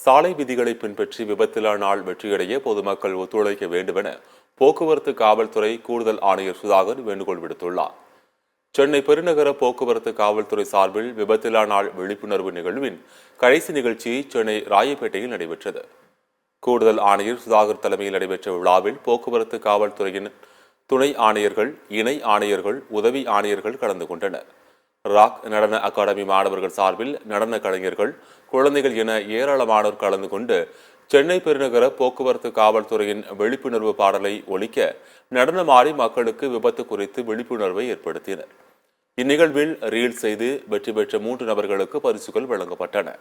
சாலை விதிகளை பின்பற்றி விபத்திலா நாள் வெற்றியடைய பொதுமக்கள் ஒத்துழைக்க வேண்டுமென போக்குவரத்து காவல்துறை கூடுதல் ஆணையர் சுதாகர் வேண்டுகோள் விடுத்துள்ளார். சென்னை பெருநகர போக்குவரத்து காவல்துறை சார்பில் விபத்திலா நாள் விழிப்புணர்வு நிகழ்வின் கடைசி நிகழ்ச்சி சென்னை ராயப்பேட்டையில் நடைபெற்றது. கூடுதல் ஆணையர் சுதாகர் தலைமையில் நடைபெற்ற விழாவில் போக்குவரத்து காவல்துறையின் துணை ஆணையர்கள், இணை ஆணையர்கள், உதவி ஆணையர்கள் கலந்து கொண்டனர். ராக் நடன அகாடமி மாணவர்கள் சார்பில் நடன கலைஞர்கள், குழந்தைகள் என ஏராளமானோர் கலந்து கொண்டு சென்னை பெருநகர போக்குவரத்து காவல்துறையின் விழிப்புணர்வு பாடலை ஒலிக்க நடனமாடி மக்களுக்கு விபத்து குறித்து விழிப்புணர்வை ஏற்படுத்தினர். இந்நிகழ்வில் ரீல் செய்து வெற்றி பெற்ற 3 நபர்களுக்கு பரிசுகள் வழங்கப்பட்டன.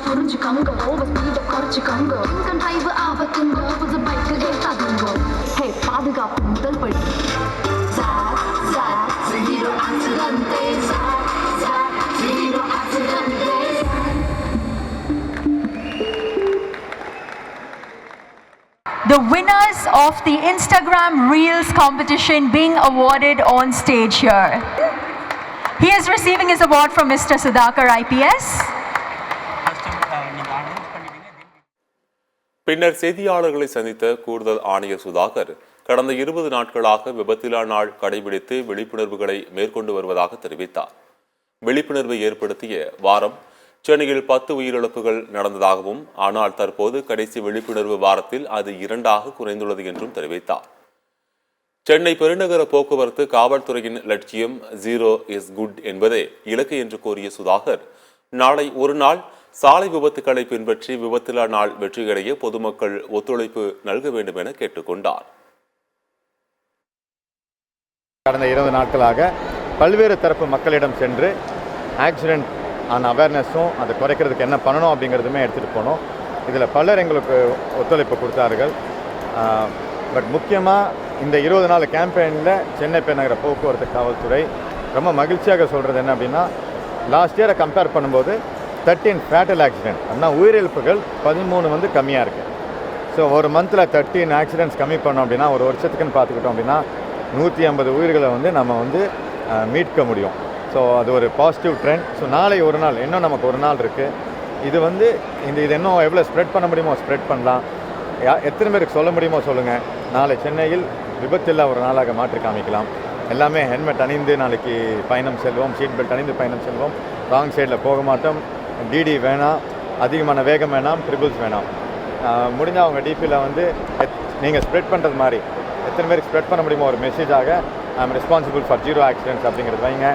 புரிஞ்சுக்கங்க, ஓவர் ஸ்பீட குறைச்சிக்கங்க. இன்கம் டிரைவ் ஆபத்துங்க, புது பைக்கு கேட்டாதுங்க. ஹே, பாதுகாப்பு முதல் படி. The winners of the Instagram Reels competition being awarded on stage here. He is receiving his award from Mr. Sudhakar IPS. பின்னர் செய்தியாளர்களை சந்தித்த கூடுதல் ஆணையர் சுதாகர் கடந்த 20 நாட்களாக விபத்திலா நாள் கடைபிடித்து விழிப்புணர்வுகளை மேற்கொண்டு வருவதாக தெரிவித்தார். விழிப்புணர்வை ஏற்படுத்திய வாரம் சென்னையில் 10 உயிரிழப்புகள் நடந்ததாகவும், ஆனால் தற்போது கடைசி விழிப்புணர்வு வாரத்தில் அது 2ஆக குறைந்துள்ளது என்றும் தெரிவித்தார். சென்னை பெருநகர போக்குவரத்து காவல்துறையின் லட்சியம் ஜீரோ இஸ் குட் என்பதே இலக்கு என்று கூறிய சுதாகர், நாளை ஒரு நாள் சாலை விபத்துக்களை பின்பற்றி விபத்திலா நாள் வெற்றியடைய பொதுமக்கள் ஒத்துழைப்பு நல்க வேண்டும் என கேட்டுக்கொண்டார். கடந்த 20 நாட்களாக பல்வேறு தரப்பு மக்களிடம் சென்று ஆக்சிடென்ட் ஆன அவேர்னஸும் அதை குறைக்கிறதுக்கு என்ன பண்ணணும் அப்படிங்கிறதுமே எடுத்துகிட்டு போனோம். இதில் பலர் எங்களுக்கு ஒத்துழைப்பு கொடுத்தார்கள். பட் முக்கியமாக இந்த 20 நாள் கேம்பெயினில் சென்னை பெருநகர போக்குவரத்து காவல்துறை ரொம்ப மகிழ்ச்சியாக சொல்கிறது என்ன அப்படின்னா, லாஸ்ட் இயரை கம்பேர் பண்ணும்போது 13 ஃபேட்டல் ஆக்சிடென்ட் அப்படின்னா உயிரிழப்புகள் 13 வந்து கம்மியாக இருக்குது. ஸோ ஒரு மந்தில் 13 ஆக்சிடென்ட்ஸ் கம்மி பண்ணோம் அப்படின்னா, ஒரு வருஷத்துக்குன்னு பார்த்துக்கிட்டோம் அப்படின்னா 150 உயிர்களை வந்து நம்ம வந்து மீட்க முடியும். ஸோ அது ஒரு பாசிட்டிவ் ட்ரெண்ட். ஸோ நாளை ஒரு நாள், இன்னும் நமக்கு ஒரு நாள் இருக்குது. இது வந்து இது இன்னும் எவ்வளோ ஸ்ப்ரெட் பண்ண முடியுமோ ஸ்ப்ரெட் பண்ணலாம். எத்தனை பேருக்கு சொல்ல முடியுமோ சொல்லுங்கள். நாளை சென்னையில் விபத்தில்லா ஒரு நாளாக மாற்றி காமிக்கலாம். எல்லாமே ஹெல்மெட் அணிந்து நாளைக்கு பயணம் செல்வோம், சீட் பெல்ட் அணிந்து பயணம் செல்வோம், ராங் சைடில் போக மாட்டோம், டிடி வேணாம், அதிகமான வேகம் வேணாம், ட்ரிபிள்ஸ் வேணாம். முடிஞ்சால் அவங்க டிபியில் வந்து நீங்கள் ஸ்ப்ரெட் பண்ணுறது மாதிரி எத்தனை பேருக்கு ஸ்ப்ரெட் பண்ண முடியுமோ ஒரு மெசேஜாக I am responsible for 0 accidents அப்படிங்கிறது வைங்க.